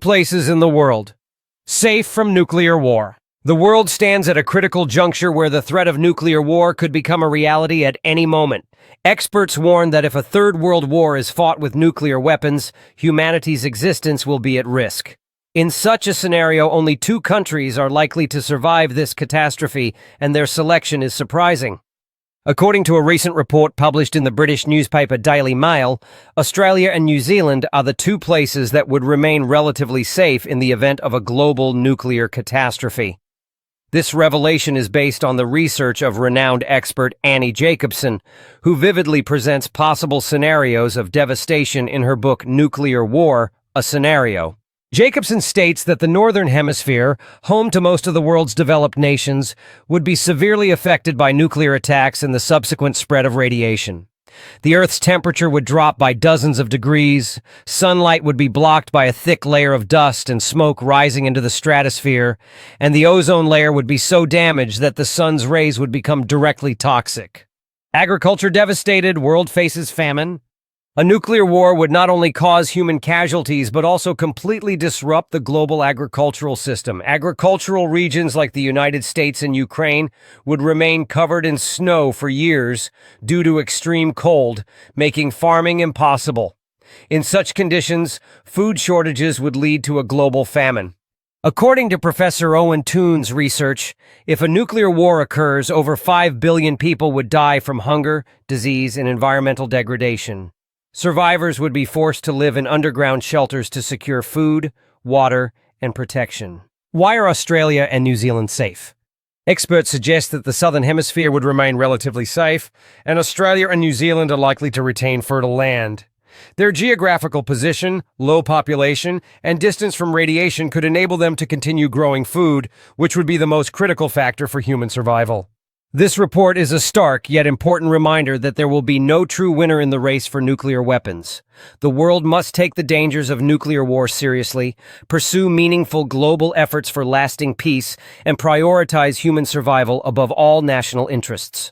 Places in the world. Safe from nuclear war. The world stands at a critical juncture where the threat of nuclear war could become a reality at any moment. Experts warn that if a third world war is fought with nuclear weapons, humanity's existence will be at risk. In such a scenario, only 2 countries are likely to survive this catastrophe, and their selection is surprising. According to a recent report published in the British newspaper Daily Mail, Australia and New Zealand are the 2 places that would remain relatively safe in the event of a global nuclear catastrophe. This revelation is based on the research of renowned expert Annie Jacobsen, who vividly presents possible scenarios of devastation in her book Nuclear War, A Scenario. Jacobsen states that the Northern Hemisphere, home to most of the world's developed nations, would be severely affected by nuclear attacks and the subsequent spread of radiation. The Earth's temperature would drop by dozens of degrees, sunlight would be blocked by a thick layer of dust and smoke rising into the stratosphere, and the ozone layer would be so damaged that the sun's rays would become directly toxic. Agriculture devastated, world faces famine. A nuclear war would not only cause human casualties, but also completely disrupt the global agricultural system. Agricultural regions like the United States and Ukraine would remain covered in snow for years due to extreme cold, making farming impossible. In such conditions, food shortages would lead to a global famine. According to Professor Owen Toon's research, if a nuclear war occurs, over 5 billion people would die from hunger, disease, and environmental degradation. Survivors would be forced to live in underground shelters to secure food, water, and protection. Why are Australia and New Zealand safe? Experts suggest that the Southern Hemisphere would remain relatively safe, and Australia and New Zealand are likely to retain fertile land. Their geographical position, low population, and distance from radiation could enable them to continue growing food, which would be the most critical factor for human survival. This report is a stark yet important reminder that there will be no true winner in the race for nuclear weapons. The world must take the dangers of nuclear war seriously, pursue meaningful global efforts for lasting peace, and prioritize human survival above all national interests.